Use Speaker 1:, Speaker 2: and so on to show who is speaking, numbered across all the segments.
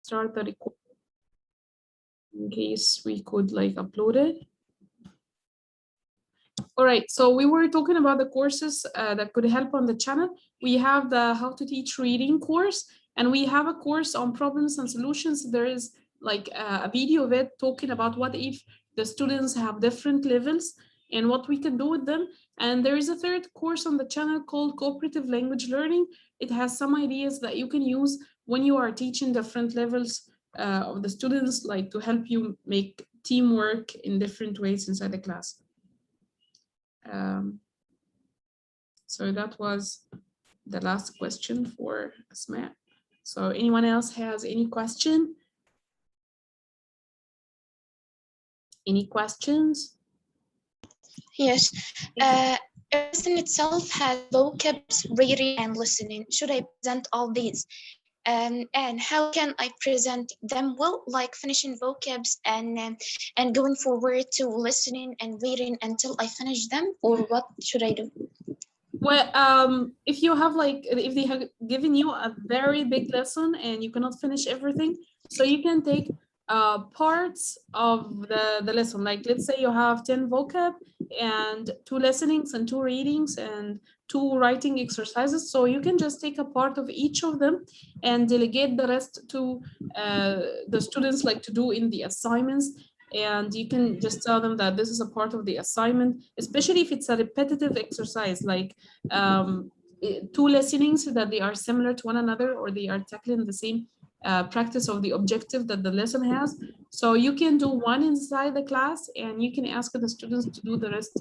Speaker 1: start the recording in case we could like upload it. All right, so we were talking about the courses that could help on the channel. We have the How to Teach Reading course, and we have a course on problems and solutions. There is like a video of it talking about what if the students have different levels and what we can do with them. And there is a third course on the channel called Cooperative Language Learning. It has some ideas that you can use when you are teaching different levels of the students, like to help you make teamwork in different ways inside the class. So that was the last question for Asma. So anyone else has any question? Any questions?
Speaker 2: Yes. Lesson itself has vocabs, reading, and listening. Should I present all these? And how can I present them well, like finishing vocabs and going forward to listening and reading until I finish them, or what should I do?
Speaker 1: Well, if you have like, if they have given you a very big lesson and you cannot finish everything, so you can take parts of the lesson. Like let's say you have 10 vocab and 2 listenings and 2 readings and 2 writing exercises. So you can just take a part of each of them and delegate the rest to the students, like to do in the assignments. And you can just tell them that this is a part of the assignment, especially if it's a repetitive exercise, like 2 listenings that they are similar to one another, or they are tackling the same practice of the objective that the lesson has. So you can do one inside the class and you can ask the students to do the rest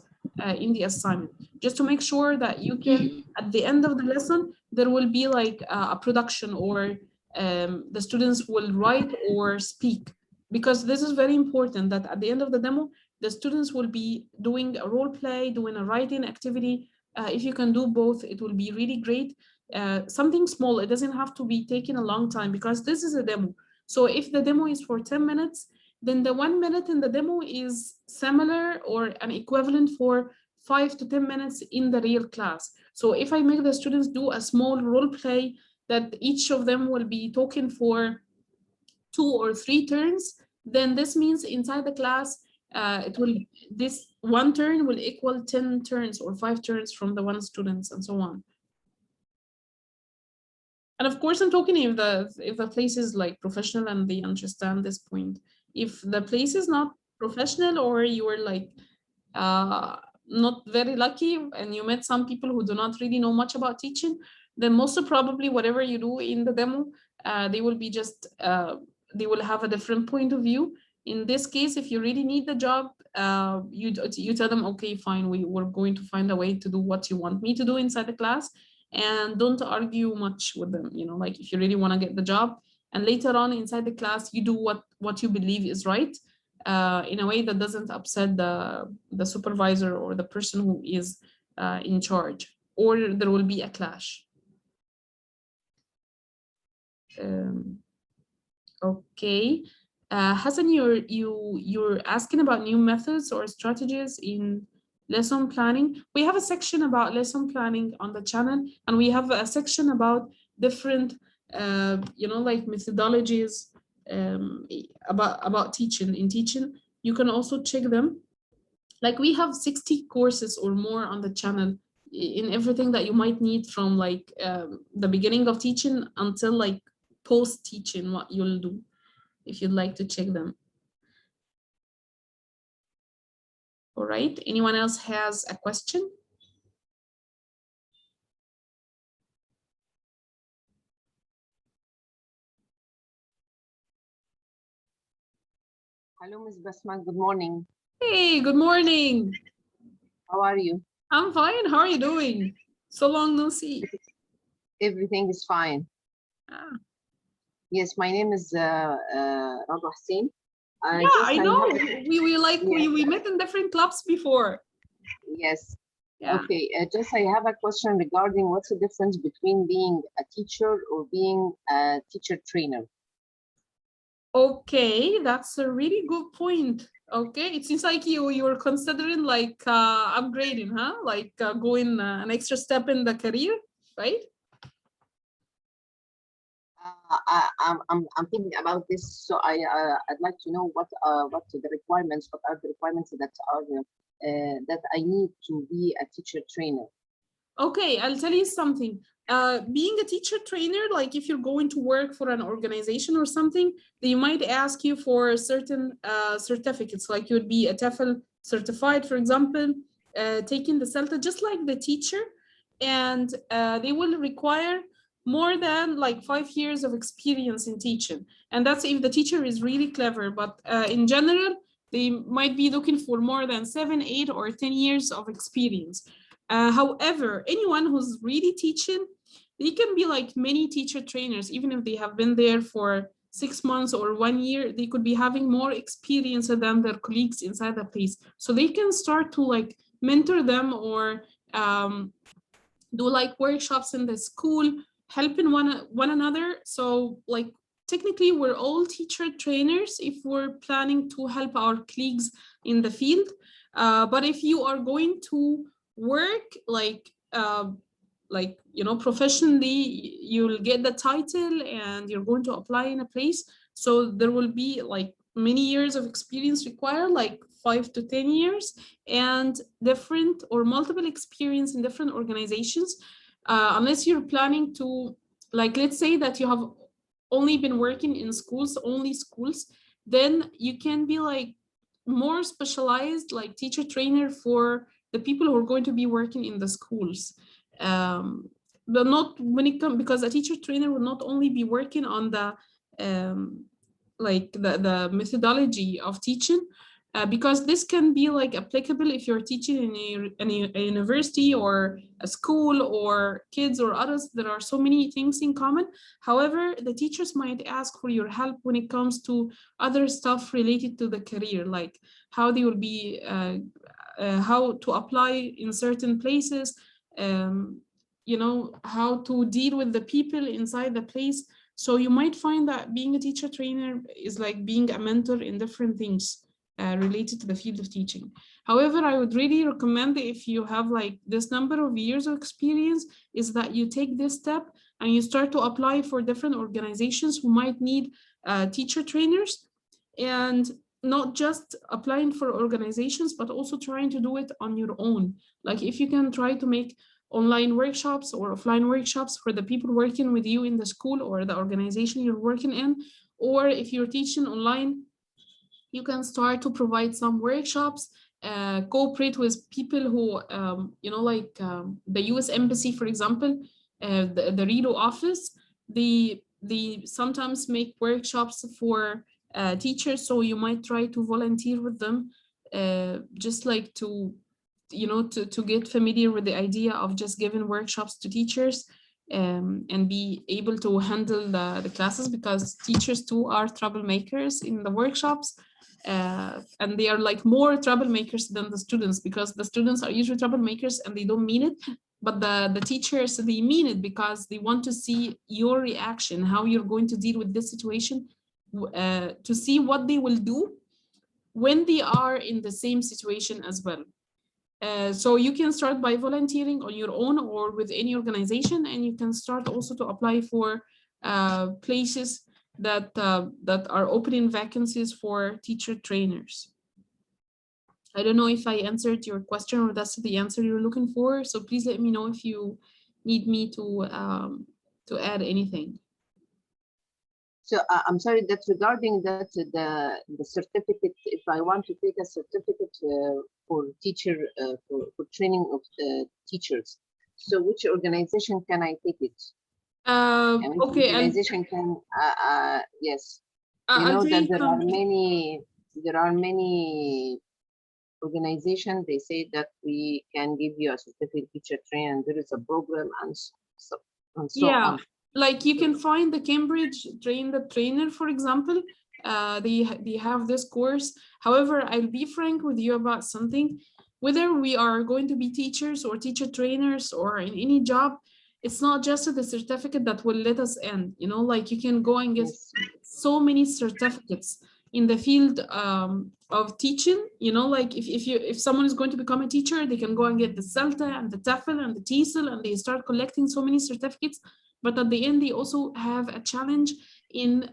Speaker 1: in the assignment, just to make sure that you can, at the end of the lesson, there will be like a production, or the students will write or speak, because this is very important that at the end of the demo, the students will be doing a role play, doing a writing activity. If you can do both, it will be really great. Something small, it doesn't have to be taking a long time, because this is a demo. So if the demo is for 10 minutes, then the 1 minute in the demo is similar or an equivalent for 5 to 10 minutes in the real class. So if I make the students do a small role play that each of them will be talking for 2 or 3 turns, then this means inside the class, this 1 turn will equal 10 turns or 5 turns from the 1 students, and so on. And of course, I'm talking if the place is like professional and they understand this point. If the place is not professional, or you are like not very lucky and you met some people who do not really know much about teaching, then most probably whatever you do in the demo, they will be just they will have a different point of view. In this case, if you really need the job, you tell them, okay, fine, we're going to find a way to do what you want me to do inside the class, and don't argue much with them. You know, like if you really want to get the job, and later on inside the class, you do what you believe is right, in a way that doesn't upset the supervisor or the person who is in charge, or there will be a clash. Okay, Hassan, you're asking about new methods or strategies in lesson planning. We have a section about lesson planning on the channel, and we have a section about different, you know, like methodologies about teaching. In teaching, you can also check them. Like we have 60 courses or more on the channel in everything that you might need, from like the beginning of teaching until like post-teaching, what you'll do, if you'd like to check them. All right, anyone else has a question?
Speaker 3: Hello, Ms. Basma, good morning.
Speaker 1: Hey, good morning.
Speaker 3: How are you?
Speaker 1: I'm fine, how are you doing? So long no see.
Speaker 3: Everything is fine.
Speaker 1: Ah.
Speaker 3: Yes, my name is Radu Hussein.
Speaker 1: Yeah, I know. We met in different clubs before.
Speaker 3: Yes.
Speaker 1: Yeah.
Speaker 3: Okay. Just I have a question regarding what's the difference between being a teacher or being a teacher trainer.
Speaker 1: Okay, that's a really good point. Okay, it seems like you're considering like upgrading, huh? Like going an extra step in the career, right?
Speaker 3: I'm thinking about this, so I'd like to know what the requirements, what are the requirements that are that I need to be a teacher trainer.
Speaker 1: Okay, I'll tell you something. Being a teacher trainer, like if you're going to work for an organization or something, they might ask you for certain certificates, like you would be a TEFL certified, for example, taking the CELTA just like the teacher, and they will require more than like 5 years of experience in teaching. And that's if the teacher is really clever, but in general, they might be looking for more than 7, 8, or 10 years of experience. However, anyone who's really teaching, they can be like many teacher trainers, even if they have been there for 6 months or 1 year, they could be having more experience than their colleagues inside the place. So they can start to like mentor them or do like workshops in the school, helping one another. So like technically we're all teacher trainers if we're planning to help our colleagues in the field. But if you are going to work like you know, professionally, you'll get the title and you're going to apply in a place. So there will be like many years of experience required, like 5 to 10 years, and different or multiple experience in different organizations. Unless you're planning to, like, let's say that you have only been working in schools, only schools, then you can be like more specialized, like teacher trainer for the people who are going to be working in the schools. But not when it comes, because a teacher trainer will not only be working on the like the methodology of teaching, because this can be like applicable if you're teaching in a university or a school or kids or others. There are so many things in common. However, the teachers might ask for your help when it comes to other stuff related to the career, like how they will be how to apply in certain places, you know, how to deal with the people inside the place. So you might find that being a teacher trainer is like being a mentor in different things related to the field of teaching. However, I would really recommend that if you have like this number of years of experience, is that you take this step and you start to apply for different organizations who might need teacher trainers, and not just applying for organizations, but also trying to do it on your own. Like if you can try to make online workshops or offline workshops for the people working with you in the school or the organization you're working in, or if you're teaching online, you can start to provide some workshops, cooperate with people who, you know, like the US Embassy, for example, the Rio office, they sometimes make workshops for teachers, so you might try to volunteer with them, just like to, you know, to get familiar with the idea of just giving workshops to teachers, and be able to handle the classes, because teachers too are troublemakers in the workshops, and they are like more troublemakers than the students, because the students are usually troublemakers and they don't mean it, but the teachers, they mean it because they want to see your reaction, how you're going to deal with this situation, to see what they will do when they are in the same situation as well. So you can start by volunteering on your own or with any organization, and you can start also to apply for places that are opening vacancies for teacher trainers. I don't know if I answered your question or that's the answer you're looking for. So please let me know if you need me to add anything.
Speaker 3: So I'm sorry, that regarding that the certificate, if I want to take a certificate for teacher for training of teachers, so which organization can I take it?
Speaker 1: Okay,
Speaker 3: organization can yes, you know that there are many organizations, they say that we can give you a certificate teacher trainer, and there is a program and so
Speaker 1: yeah.
Speaker 3: on.
Speaker 1: Like you can find the Cambridge Train the Trainer, for example. They have this course. However, I'll be frank with you about something. Whether we are going to be teachers or teacher trainers or in any job, it's not just the certificate that will let us in. You know, like you can go and get so many certificates in the field of teaching. You know, like if someone is going to become a teacher, they can go and get the CELTA and the TEFL and the TESOL, and they start collecting so many certificates. but at the end they also have a challenge in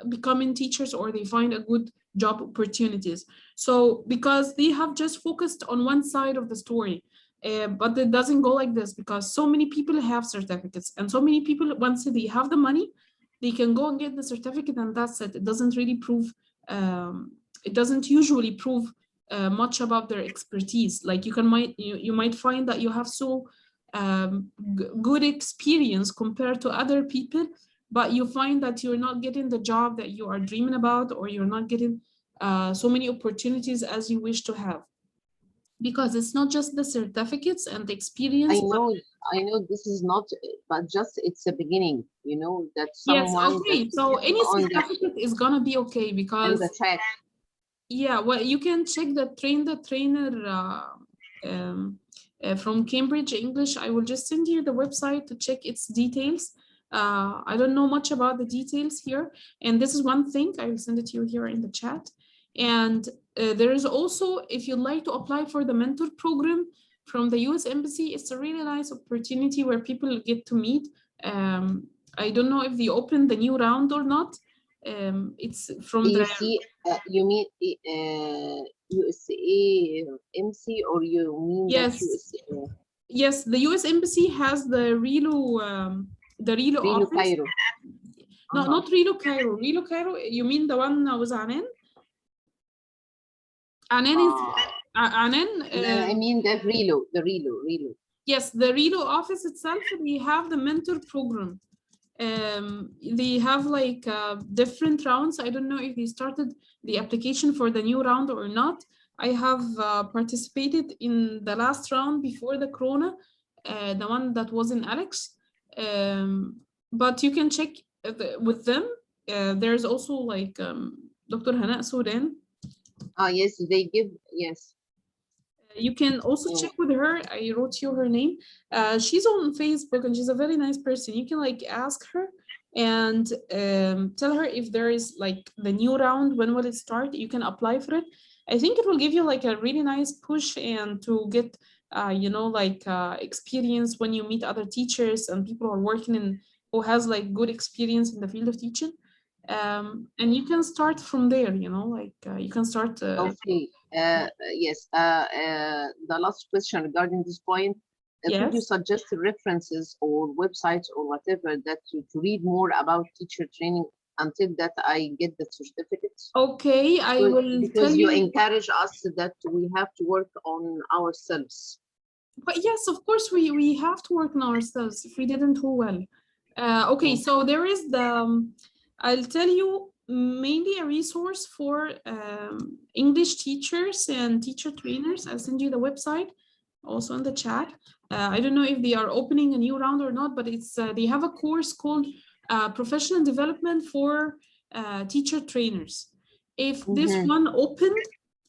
Speaker 1: becoming teachers, or they find a good job opportunities. So because they have just focused on one side of the story, but it doesn't go like this, because so many people have certificates, and so many people, once they have the money, they can go and get the certificate, and that's it. It doesn't really prove, it doesn't usually prove much about their expertise. Like you might find that you have so good experience compared to other people, but you find that you're not getting the job that you are dreaming about, or you're not getting so many opportunities as you wish to have. Because it's not just the certificates and the experience.
Speaker 3: I know this is not, but just it's a beginning, you know, that someone.
Speaker 1: Yes, okay. So any certificate is gonna be okay, because
Speaker 3: the track.
Speaker 1: Yeah, well, you can check the trainer from Cambridge English. I will just send you the website to check its details. I don't know much about the details here, and this is one thing. I will send it to you here in the chat. And there is also, if you'd like to apply for the mentor program from the US Embassy, it's a really nice opportunity where people get to meet. I don't know if they open the new round or not. It's from
Speaker 3: you
Speaker 1: the...
Speaker 3: see, you mean USA MC, or you mean
Speaker 1: yes,
Speaker 3: that
Speaker 1: yes, the US Embassy has the Rilo office.
Speaker 3: Cairo.
Speaker 1: No, not Rilo Cairo. Rilo Cairo, you mean the one with Anan? Anan is Anan.
Speaker 3: I mean the Rilo.
Speaker 1: Yes, the Rilo office itself, they have the mentor program. They have like different rounds. I don't know if they started the application for the new round or not. I have participated in the last round before the Corona, the one that was in Alex. But you can check with them. There's also like Dr. Hana Sudan.
Speaker 3: Yes, they give, yes.
Speaker 1: You can also check with her. I wrote you her name. She's on Facebook, and she's a very nice person. You can like ask her and tell her if there is like the new round, when will it start? You can apply for it. I think it will give you like a really nice push, and to get you know, like experience when you meet other teachers and people who are working in, who has like good experience in the field of teaching. And you can start from there, you know, like you can start.
Speaker 3: Okay. Yes. The last question regarding this point.
Speaker 1: Yes.
Speaker 3: Could you suggest references or websites or whatever that to read more about teacher training until that I get the certificates?
Speaker 1: Okay, I will
Speaker 3: because
Speaker 1: tell
Speaker 3: you
Speaker 1: you.
Speaker 3: encourage us that we have to work on ourselves.
Speaker 1: But yes, of course, we have to work on ourselves. If we didn't do well. Okay, so there is the, I'll tell you, mainly a resource for English teachers and teacher trainers. I'll send you the website also in the chat. I don't know if they are opening a new round or not, but it's they have a course called Professional Development for Teacher Trainers. If this one opened,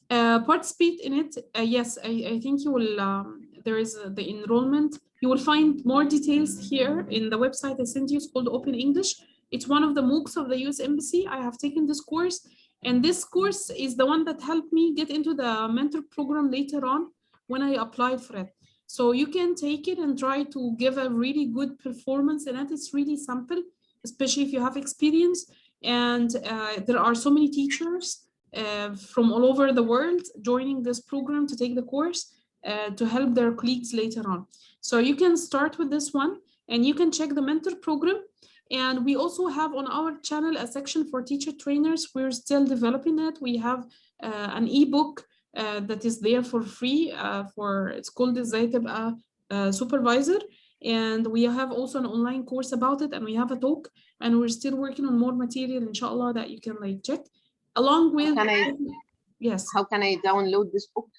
Speaker 1: participate in it. Yes, I think you will, there is the enrollment. You will find more details here in the website I sent you. It's called Open English. It's one of the MOOCs of the US Embassy. I have taken this course, and this course is the one that helped me get into the mentor program later on when I applied for it. So you can take it and try to give a really good performance in it. It's really simple, especially if you have experience. And there are so many teachers from all over the world joining this program to take the course to help their colleagues later on. So you can start with this one, and you can check the mentor program. And we also have on our channel a section for teacher trainers. We're still developing it. We have an ebook that is there for free it's called إزاي تبقى supervisor. And we have also an online course about it, and we have a talk, and we're still working on more material, inshallah, that you can like check along with. Yes.
Speaker 3: How can I download this book?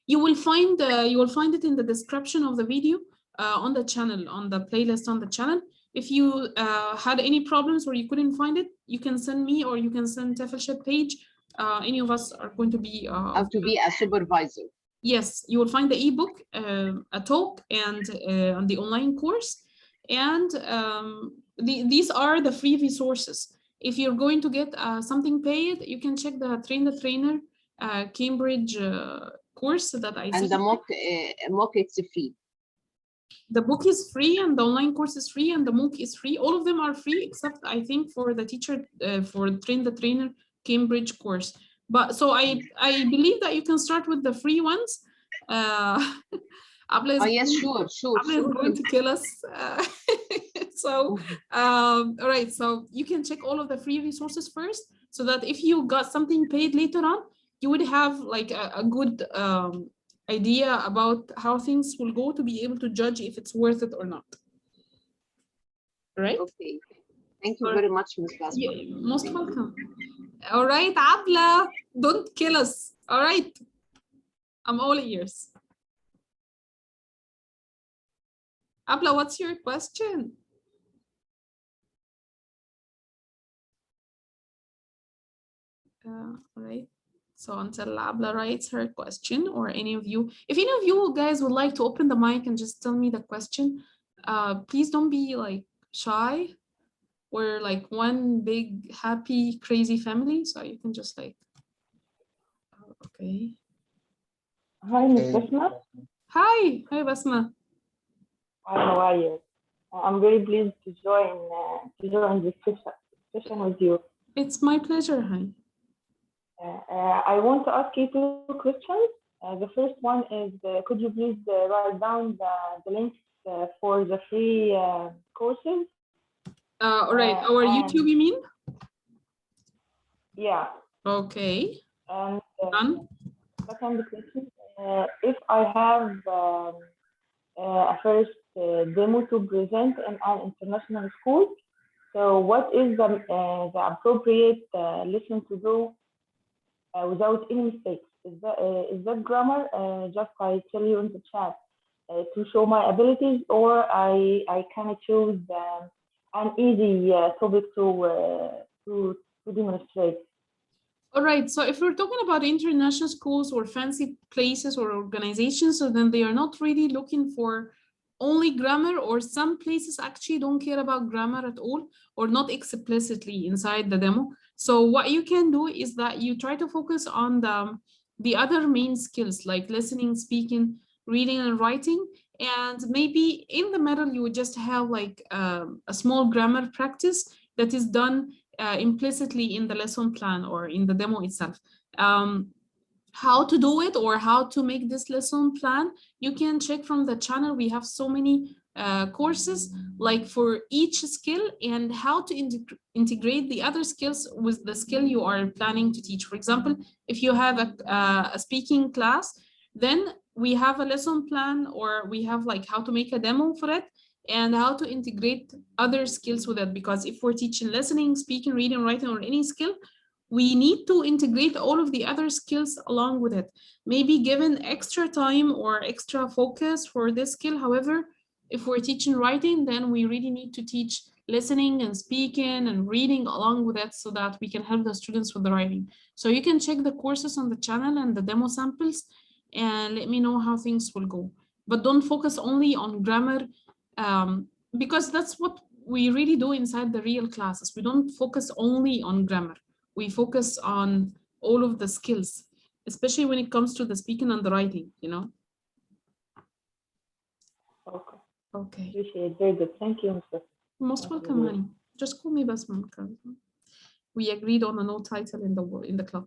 Speaker 1: You will find it in the description of the video on the channel, on the playlist on the channel. If you had any problems or you couldn't find it, you can send me, or you can send Teflship page. Any of us are going to be
Speaker 3: how to be a supervisor.
Speaker 1: Yes, you will find the ebook, a talk, and on the online course. And these are the free resources. If you're going to get something paid, you can check the Train the Trainer Cambridge course that I
Speaker 3: and the mock it's free.
Speaker 1: The book is free and the online course is free and the MOOC is free. All of them are free except I think for the teacher, for Train the Trainer Cambridge course. But so I believe that you can start with the free ones. Abla is
Speaker 3: yes, sure.
Speaker 1: Abla is going to kill us. So, all right, so you can check all of the free resources first so that if you got something paid later on, you would have like a good idea about how things will go to be able to judge if it's worth it or not. Right?
Speaker 3: Okay. Thank you very much, Ms. Basma.
Speaker 1: Yeah, most welcome. All right, Abla, don't kill us. All right. I'm all ears. Abla, what's your question? All right. So until Abla writes her question, or any of you, if any of you guys would like to open the mic and just tell me the question, please don't be like shy. We're like one big, happy, crazy family. So you can just like, okay.
Speaker 4: Hi, Ms. Basma.
Speaker 1: Hi, Basma.
Speaker 4: Hi, how are you? I'm very pleased to join this session with you.
Speaker 1: It's my pleasure, hi.
Speaker 4: I want to ask you two questions. The first one is, could you please write down the links for the free courses?
Speaker 1: All right, our YouTube, you mean?
Speaker 4: Yeah.
Speaker 1: Okay.
Speaker 4: And
Speaker 1: Done.
Speaker 4: second question, if I have a first demo to present in an international school, so what is the appropriate lesson to do without any mistakes? Is that grammar, just I tell you in the chat, to show my abilities, or I can choose an easy topic to demonstrate?
Speaker 1: All right, so if we're talking about international schools or fancy places or organizations, so then they are not really looking for only grammar, or some places actually don't care about grammar at all, or not explicitly inside the demo. So what you can do is that you try to focus on the other main skills like listening, speaking, reading, and writing. And maybe in the middle, you would just have like a small grammar practice that is done implicitly in the lesson plan or in the demo itself. How to do it or how to make this lesson plan, you can check from the channel. We have so many courses like for each skill, and how to integrate the other skills with the skill you are planning to teach. For example, if you have a speaking class, then we have a lesson plan, or we have like how to make a demo for it, and how to integrate other skills with it. Because if we're teaching listening, speaking, reading, writing, or any skill, we need to integrate all of the other skills along with it. Maybe given extra time or extra focus for this skill. However, if we're teaching writing, then we really need to teach listening and speaking and reading along with it, so that we can help the students with the writing. So you can check the courses on the channel and the demo samples and let me know how things will go. But don't focus only on grammar, because that's what we really do inside the real classes. We don't focus only on grammar. We focus on all of the skills, especially when it comes to the speaking and the writing, you know?
Speaker 4: Okay.
Speaker 1: Okay.
Speaker 4: Appreciate it. Very good. Thank you, Mr.
Speaker 1: Most welcome, honey. Just call me Basma. We agreed on a no title in the club.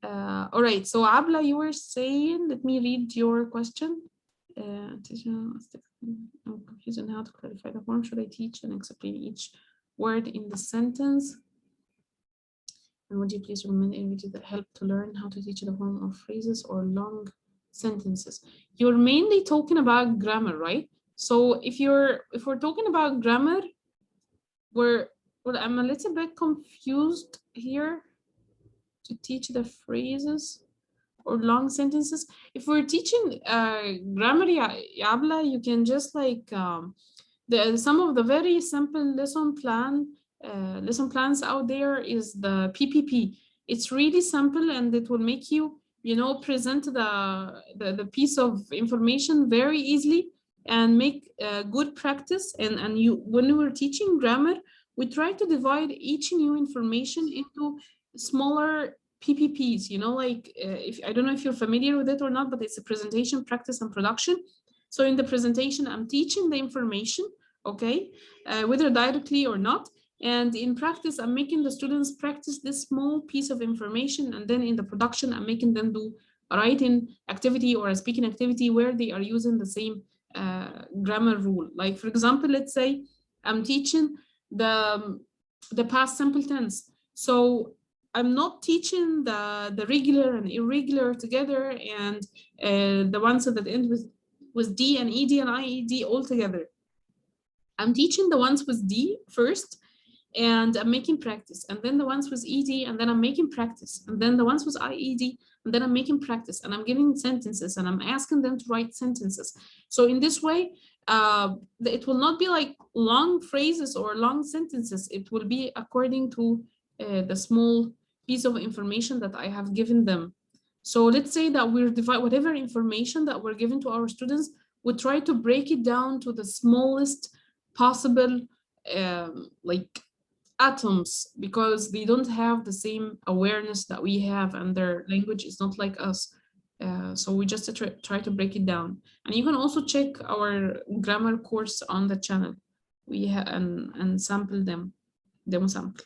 Speaker 1: All right. So Abla, you were saying, let me read your question. I'm confused on how to clarify the form. Should I teach and explain each word in the sentence? And would you please recommend any video that help to learn how to teach the form of phrases or long sentences? You're mainly talking about grammar, right? So if we're talking about grammar, I'm a little bit confused here to teach the phrases or long sentences. If we're teaching grammar, Abla, you can just like some of the very simple lesson plans out there is the PPP. It's really simple, and it will make you, present the piece of information very easily and make good practice. And when we were teaching grammar, we try to divide each new information into smaller PPPs, like if I don't know if you're familiar with it or not, but it's a presentation, practice, and production. So in the presentation, I'm teaching the information, okay, whether directly or not. And in practice, I'm making the students practice this small piece of information. And then in the production, I'm making them do a writing activity or a speaking activity where they are using the same grammar rule. Like, for example, let's say I'm teaching the past simple tense. So I'm not teaching the regular and irregular together and the ones that end with D and ED and IED all together. I'm teaching the ones with D first, and I'm making practice, and then the ones with ED, and then I'm making practice, and then the ones with IED, and then I'm making practice, and I'm giving sentences, and I'm asking them to write sentences. So in this way, it will not be like long phrases or long sentences. It will be according to the small piece of information that I have given them. So let's say that we're divide whatever information that we're giving to our students, we try to break it down to the smallest possible like atoms, because they don't have the same awareness that we have, and their language is not like us. So we just try to break it down. And you can also check our grammar course on the channel. We have and sample them, demo sample.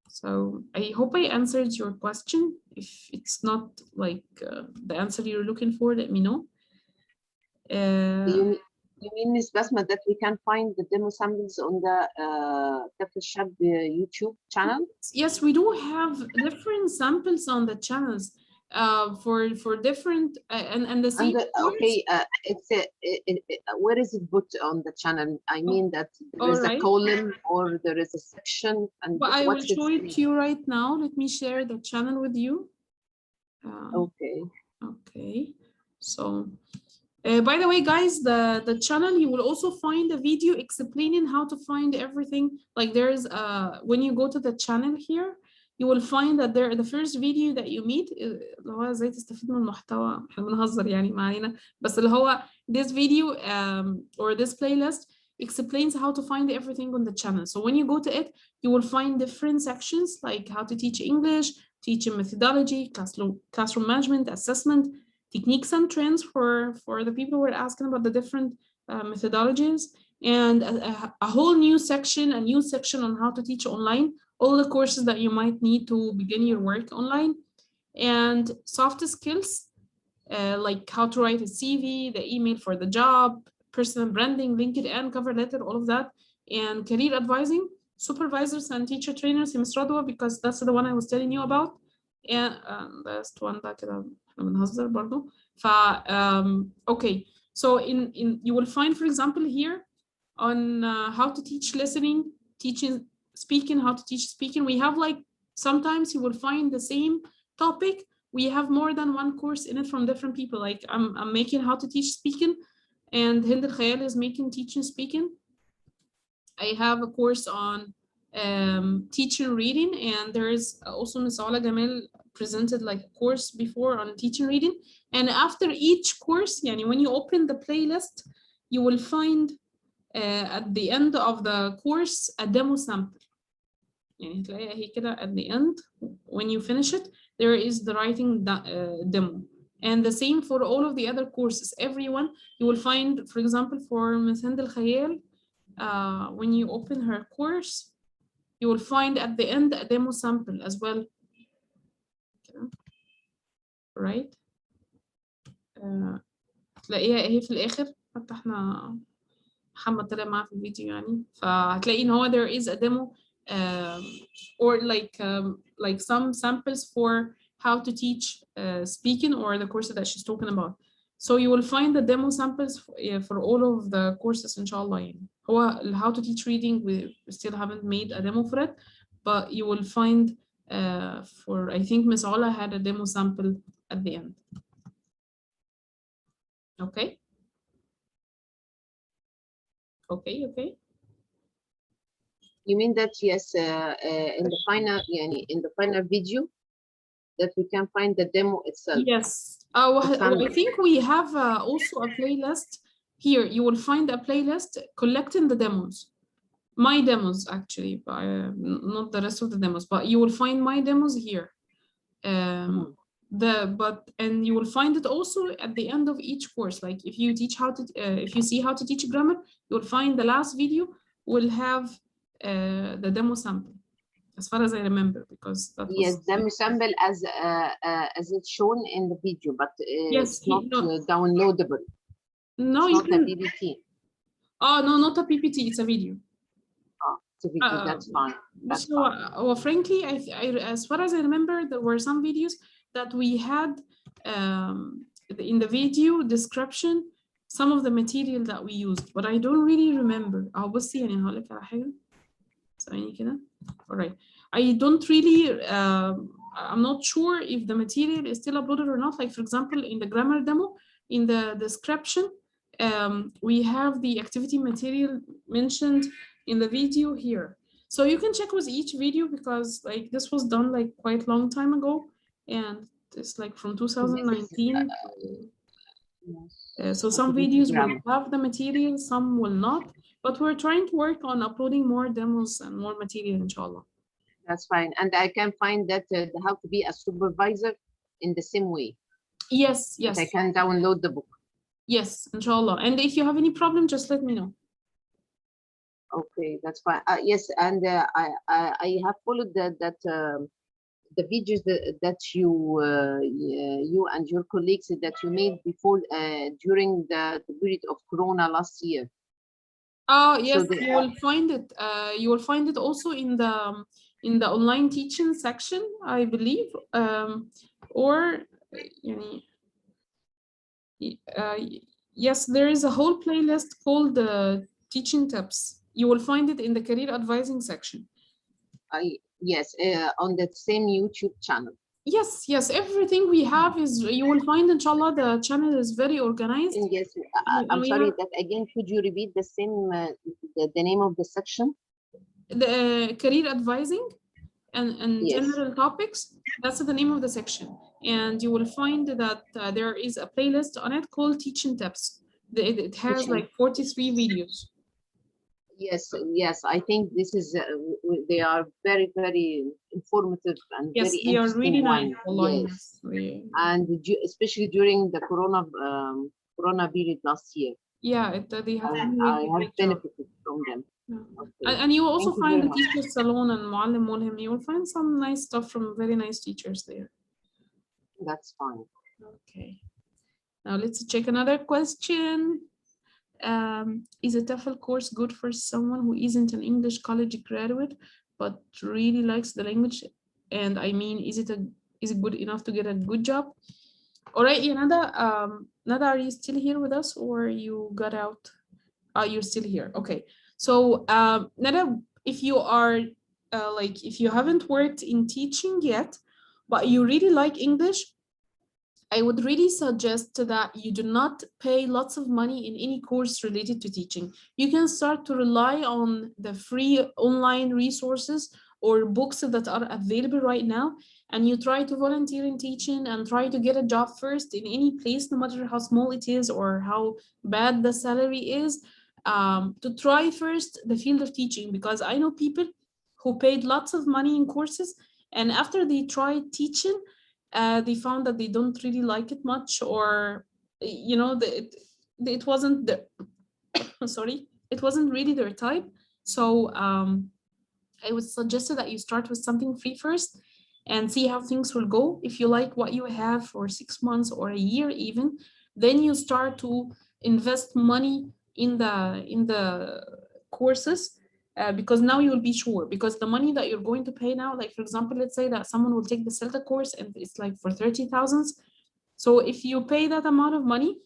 Speaker 1: So I hope I answered your question. If it's not like the answer you're looking for, let me know.
Speaker 3: You mean, Ms. Basma, that we can find the demo samples on the Kafir Shab YouTube channel?
Speaker 1: Yes, we do have different samples on the channels for different and the same.
Speaker 3: Okay, it's where is it put on the channel? I mean that there is a column or there is a section. And
Speaker 1: well, I will show it to you right now. Let me share the channel with you.
Speaker 3: Okay.
Speaker 1: Okay. So. By the way, guys, the channel, you will also find a video explaining how to find everything. Like there's when you go to the channel here, you will find that the first video that you meet اللي هو ازاي تستفيد من المحتوى. احنا بنهزر يعني ما علينا، بس اللي هو this video or this playlist explains how to find everything on the channel. So when you go to it, you will find different sections like how to teach English, teaching methodology, classroom management, assessment, techniques and trends for the people who are asking about the different methodologies, and a whole new section on how to teach online, all the courses that you might need to begin your work online, and soft skills like how to write a CV, the email for the job, personal branding, LinkedIn, cover letter, all of that, and career advising, supervisors and teacher trainers in Radwa, because that's the one I was telling you about, and that's one that بنهزر برضو. Okay, so in you will find, for example, here on how to teach listening, teaching speaking, how to teach speaking. We have like sometimes you will find the same topic, we have more than one course in it from different people. Like I'm making how to teach speaking, and Hind Al Khayal is making teaching speaking. I have a course on teaching reading, and there is also Ms. Ala Gamal presented like a course before on teaching reading. And after each course, yani when you open the playlist, you will find at the end of the course a demo sample. يعني تلاقيها هي كده at the end when you finish it, there is the writing demo. And the same for all of the other courses. Everyone, you will find, for example, for Ms. Hind Al Khayal, when you open her course, you will find at the end a demo sample as well. Right? تلاقيها اهي في الآخر، حتى احنا محمد طلع معاه في الفيديو يعني، فهتلاقي ان هو there is a demo or like some samples for how to teach speaking or the courses that she's talking about. So you will find the demo samples for all of the courses inshallah. يعني هو how to teach reading, we still haven't made a demo for it, but you will find for, I think Ms. Ola had a demo sample at the end. Okay. Okay.
Speaker 3: You mean that yes, in the final video, that we can find the demo itself?
Speaker 1: Yes. I think we have also a playlist here. You will find a playlist collecting the demos. My demos actually, but not the rest of the demos, but you will find my demos here. and you will find it also at the end of each course. Like if you teach how to if you see how to teach grammar, you'll find the last video will have the demo sample, as far as I remember, because that was,
Speaker 3: yes, demo sample as it's shown in the video, but
Speaker 1: yes,
Speaker 3: it's not downloadable.
Speaker 1: No,
Speaker 3: it's
Speaker 1: you
Speaker 3: not
Speaker 1: can.
Speaker 3: a PPT.
Speaker 1: Oh no, not a PPT. It's a video.
Speaker 3: Oh, it's a video. That's fine. That's
Speaker 1: so, well, frankly, as far as I remember, there were some videos that we had in the video description some of the material that we used, but I don't really remember. بصي يعني هقول لك على حاجة. ثواني كده. All right. I don't really. I'm not sure if the material is still uploaded or not. Like for example, in the grammar demo, in the description, we have the activity material mentioned in the video here. So you can check with each video because like this was done like quite long time ago, and it's like from 2019. So some videos will have the material, some will not, but we're trying to work on uploading more demos and more material, inshallah.
Speaker 3: That's fine. And I can find that how to be a supervisor in the same way.
Speaker 1: Yes, yes.
Speaker 3: That I can download the book.
Speaker 1: Yes, inshallah. And if you have any problem, just let me know.
Speaker 3: Okay, that's fine. Yes, and I have followed the videos that you and your colleagues that you made before during the period of Corona last year.
Speaker 1: Oh yes, so you will find it. You will find it also in the online teaching section, I believe, or yes, there is a whole playlist called the teaching tips. You will find it in the career advising section.
Speaker 3: Yes, on that same YouTube channel.
Speaker 1: Yes, yes, everything we have is, you will find, inshallah, the channel is very organized.
Speaker 3: Yes, I'm sorry, that again, could you repeat the same, the name of the section?
Speaker 1: The career advising and
Speaker 3: yes.
Speaker 1: general topics, that's the name of the section. And you will find that there is a playlist on it called Teaching Tips. It has like 43 videos.
Speaker 3: Yes, yes, I think this is, they are very, very informative and
Speaker 1: yes,
Speaker 3: very
Speaker 1: they are really
Speaker 3: one.
Speaker 1: Nice.
Speaker 3: Yes. And especially during the Corona period last year.
Speaker 1: Yeah, they have
Speaker 3: I have benefited from them.
Speaker 1: Yeah. Okay. And you will also find the teacher salon and Muallim Mulhim. You will find some nice stuff from very nice teachers there.
Speaker 3: That's fine.
Speaker 1: Okay. Now let's check another question. Is a TEFL course good for someone who isn't an English college graduate but really likes the language? And I mean, is it good enough to get a good job? All right, Nada, are you still here with us or you got out? You're still here. Okay. So Nada, if you are if you haven't worked in teaching yet, but you really like English, I would really suggest that you do not pay lots of money in any course related to teaching. You can start to rely on the free online resources or books that are available right now, and you try to volunteer in teaching and try to get a job first in any place, no matter how small it is or how bad the salary is, to try first the field of teaching, because I know people who paid lots of money in courses, and after they tried teaching, they found that they don't really like it much, or it wasn't it wasn't really their type. So I would suggest that you start with something free first and see how things will go. If you like what you have for 6 months or a year even, then you start to invest money in the courses. Because now you will be sure, because the money that you're going to pay now, like for example, let's say that someone will take the CELTA course and it's like for 30,000. So if you pay that amount of money,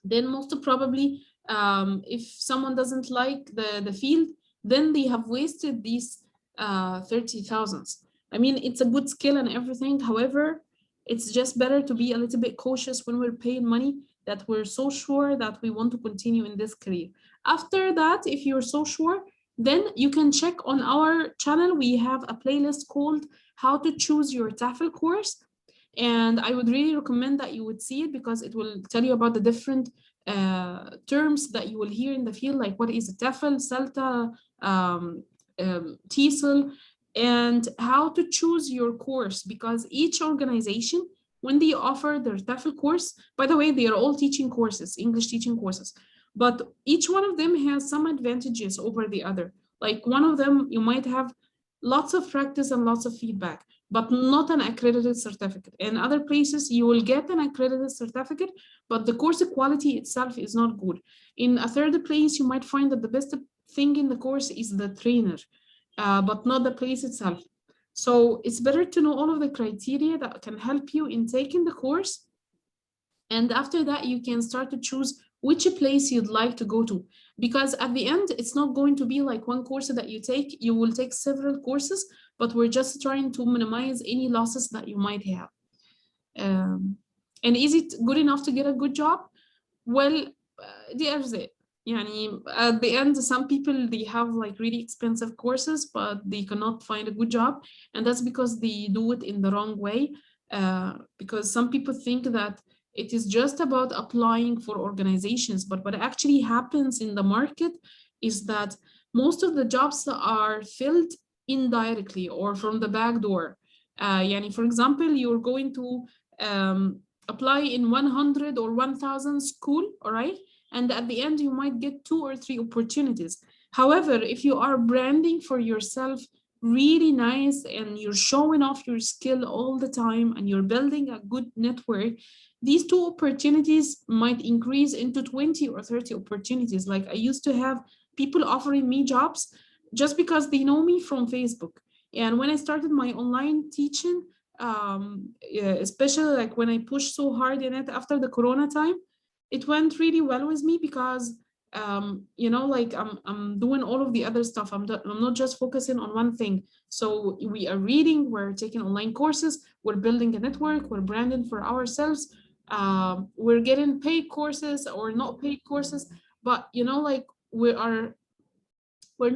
Speaker 1: then most probably if someone doesn't like the field, then they have wasted these 30,000. I mean, it's a good skill and everything. However, it's just better to be a little bit cautious when we're paying money, that we're so sure that we want to continue in this career. After that, if you're so sure, then you can check on our channel. We have a playlist called How to Choose Your TEFL Course. And I would really recommend that you would see it, because it will tell you about the different terms that you will hear in the field, like what is a TEFL, CELTA, TESOL, and how to choose your course, because each organization when they offer their TOEFL course, by the way, they are all teaching courses, English teaching courses, but each one of them has some advantages over the other. Like one of them, you might have lots of practice and lots of feedback, but not an accredited certificate. In other places, you will get an accredited certificate, but the course quality itself is not good. In a third place, you might find that the best thing in the course is the trainer, but not the place itself. So it's better to know all of the criteria that can help you in taking the course. And after that, you can start to choose which place you'd like to go to. Because at the end, it's not going to be like one course that you take. You will take several courses, but we're just trying to minimize any losses that you might have. And is it good enough to get a good job? Well, the it. Yani, at the end, some people, they have like really expensive courses, but they cannot find a good job. And that's because they do it in the wrong way. Because some people think that it is just about applying for organizations, but what actually happens in the market is that most of the jobs are filled indirectly or from the back door. Yani, for example, you're going to apply in 100 or 1,000 school, all right? And at the end, you might get 2 or 3 opportunities. However, if you are branding for yourself really nice and you're showing off your skill all the time and you're building a good network, these 2 opportunities might increase into 20 or 30 opportunities. Like I used to have people offering me jobs just because they know me from Facebook. And when I started my online teaching, especially like when I pushed so hard in it after the Corona time, it went really well with me because, you know, like I'm doing all of the other stuff. I'm not just focusing on one thing. So we are reading, we're taking online courses, we're building a network, we're branding for ourselves. We're getting paid courses or not paid courses, but you know, like we're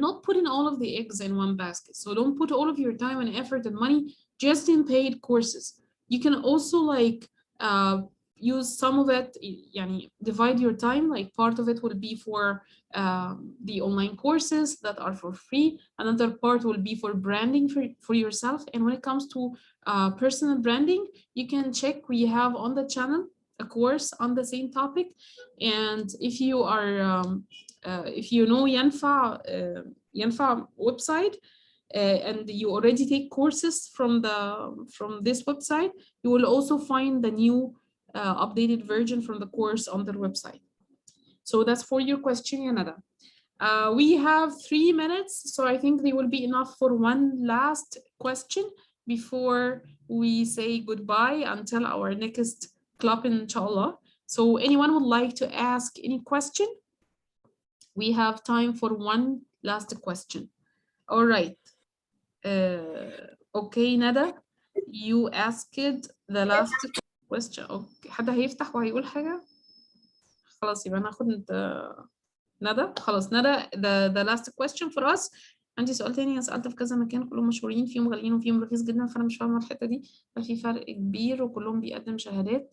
Speaker 1: not putting all of the eggs in one basket. So don't put all of your time and effort and money just in paid courses. You can also like use some of it, yani, divide your time, like part of it will be for the online courses that are for free. Another part will be for branding for yourself. And when it comes to personal branding, you can check, we have on the channel a course on the same topic. And if you are, if you know ينفع website, and you already take courses from this website, you will also find the new updated version from the course on their website. So that's for your question, Yanada. We have 3 minutes, so I think they will be enough for one last question before we say goodbye until our next club, inshallah. So anyone would like to ask any question? We have time for one last question. All right. Okay, Nada, you asked the last question. Okay. حد هيفتح وهيقول حاجة؟ خلاص يبقى ناخد ندى. خلاص ندى, the last question for us. عندي سؤال تاني، سألت في كذا مكان كلهم مشهورين، فيهم غاليين وفيهم رخيص جدا، فأنا مش فاهمة الحتة دي، هل في فرق كبير وكلهم بيقدم شهادات؟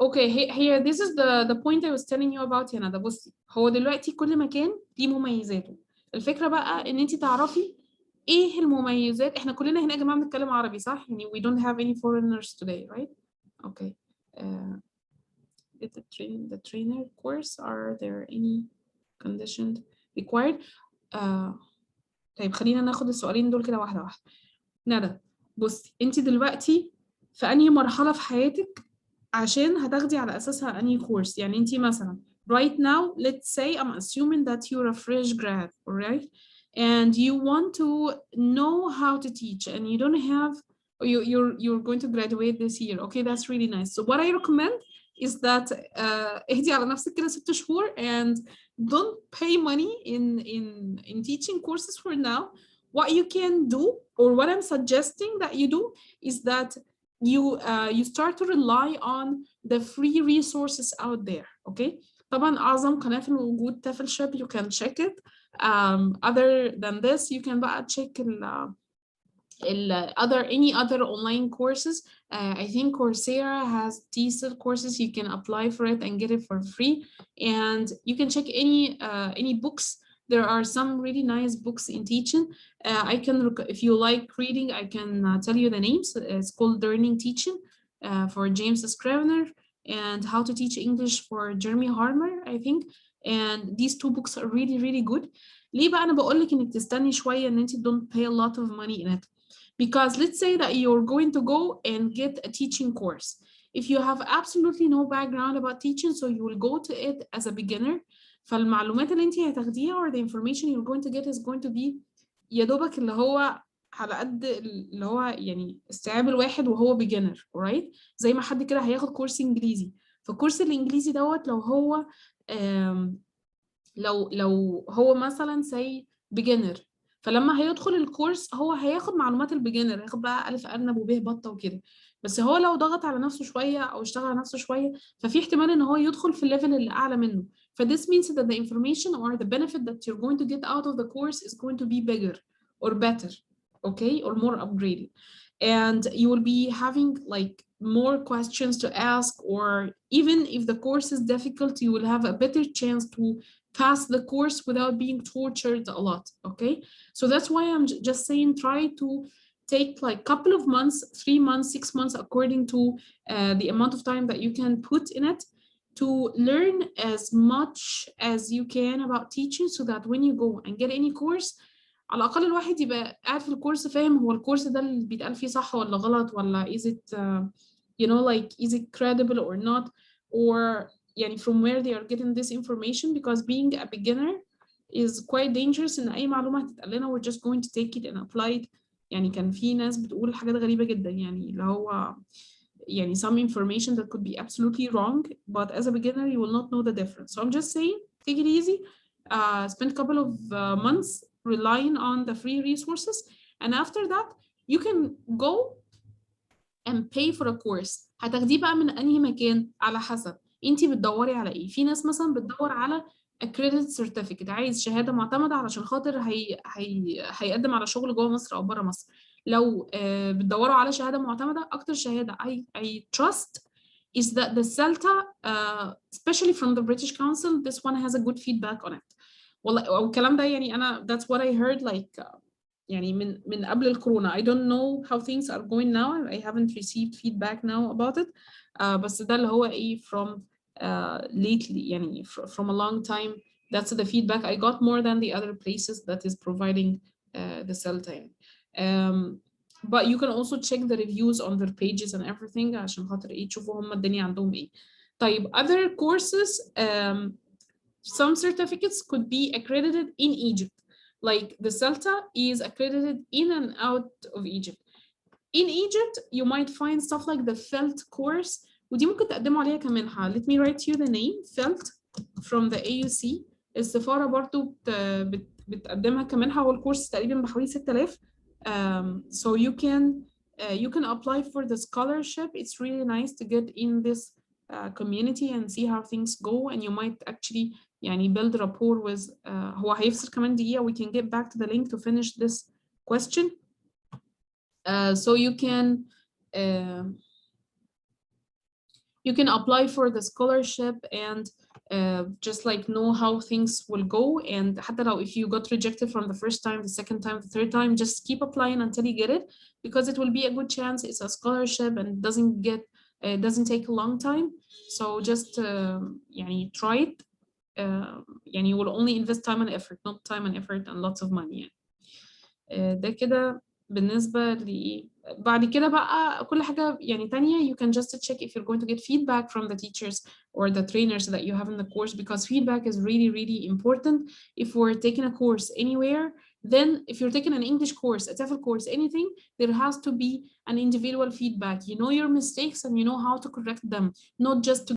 Speaker 1: Okay, here this is the point I was telling you about. هنا ده بصي، هو دلوقتي كل مكان ليه مميزاته. الفكرة بقى إن أنت تعرفي إيه المميزات. إحنا كلنا هنا يا جماعة بنتكلم عربي صح؟ يعني we don't have any foreigners today, right? Okay. The trainer course, are there any conditions required? طيب خلينا ناخد السؤالين دول كده واحدة واحدة. ندى بصي، أنت دلوقتي في أنهي مرحلة في حياتك عشان هتاخدي على أساسها أنهي كورس؟ يعني أنت مثلا right now, let's say I'm assuming that you're a fresh grad, alright? And you want to know how to teach and you don't have, you're going to graduate this year. Okay, that's really nice. So what I recommend is that اهدي على نفسك كده 6 شهور and don't pay money in teaching courses for now. What you can do, or what I'm suggesting that you do, is that you start to rely on the free resources out there. Okay, طبعا أعظم قناة في الوجود TOEFL, you can check it. Other than this, you can بقى check any other online courses. I think Coursera has TESOL courses. You can apply for it and get it for free. And you can check any books. There are some really nice books in teaching. I can, if you like reading, I can tell you the names. It's called Learning Teaching. for James Scrivener and How to Teach English for Jeremy Harmer, I think. And these 2 books are really, really good. ليه بقى أنا بقولك إنك تستني شوية إن أنت don't pay a lot of money in it? Because let's say that you're going to go and get a teaching course. If you have absolutely no background about teaching, so you will go to it as a beginner. فالمعلومات اللي انت هتاخديها or the information you're going to get is going to be يا دوبك اللي هو على قد اللي هو يعني استيعاب الواحد وهو beginner, alright؟ زي ما حد كده هياخد كورس انجليزي. فكورس الانجليزي دوت لو هو مثلا say beginner, فلما هيدخل الكورس هو هياخد معلومات البيجنر, هياخد بقى ألف أرنب وب بطة وكده. بس هو لو ضغط على نفسه شوية أو اشتغل على نفسه شوية ففي احتمال إن هو يدخل في الليفل اللي أعلى منه. this means that the information or the benefit that you're going to get out of the course is going to be bigger or better, okay, or more upgraded. And you will be having like more questions to ask, or even if the course is difficult, you will have a better chance to pass the course without being tortured a lot, okay? So that's why I'm just saying try to take like a couple of months, 3 months, 6 months, according to the amount of time that you can put in it, to learn as much as you can about teaching, so that when you go and get any course, على الأقل الواحد يبقى قاعد في الكورس فاهم هو الكورس ده اللي بيتقال فيه صح ولا غلط, ولا is it you know, like is it credible or not, or يعني from where they are getting this information, because being a beginner is quite dangerous. إن أي معلومة هتتقال لنا we're just going to take it and apply it. يعني كان في ناس بتقول حاجات غريبة جدا, يعني اللي هو يعني some information that could be absolutely wrong, but as a beginner you will not know the difference. So I'm just saying take it easy, spend a couple of months relying on the free resources, and after that you can go and pay for a course. هتاخديه بقى من أنهي مكان على حسب انتي بتدوري على ايه. في ناس مثلا بتدور على accredited certificate, عايز شهادة معتمدة علشان خاطر هيقدم على شغل جوه مصر أو بره مصر. لو بتدوروا على شهادة معتمدة, أكتر شهادة I trust is that the CELTA, especially from the British Council, this one has a good feedback on it. والله الكلام ده يعني أنا that's what I heard like يعني من قبل الكورونا. I don't know how things are going now. I haven't received feedback now about it. بس ده اللي هو إيه from lately يعني from a long time. That's the feedback I got more than the other places that is providing the CELTA. But you can also check the reviews on their pages and everything عشان خاطر إيه تشوفوا هم الدنيا عندهم إيه. طيب other courses, some certificates could be accredited in Egypt. Like the CELTA is accredited in and out of Egypt. In Egypt, you might find stuff like the FELT course. ودي ممكن تقدموا عليها كمنحة. Let me write you the name, FELT, from the AUC. السفارة برضو بتقدمها كمنحة, والكورس تقريبا بحوالي 6000. So you can apply for the scholarship. It's really nice to get in this community and see how things go, and you might actually يعني build rapport with هو هيفصل كمان دقيقة. We can get back to the link to finish this question. So you can apply for the scholarship and just like know how things will go. And حتى لو if you got rejected from the first time, the second time, the third time, just keep applying until you get it, because it will be a good chance. It's a scholarship and it doesn't take a long time. So just يعني try it. يعني you will only invest time and effort, not time and effort and lots of money. يعني ده كده بالنسبة لي. بعد كده بقى كل حاجة يعني تانية you can just check if you're going to get feedback from the teachers or the trainers that you have in the course, because feedback is really, really important. If we're taking a course anywhere, then if you're taking an English course, a TEFL course, anything, there has to be an individual feedback. You know your mistakes and you know how to correct them, not just to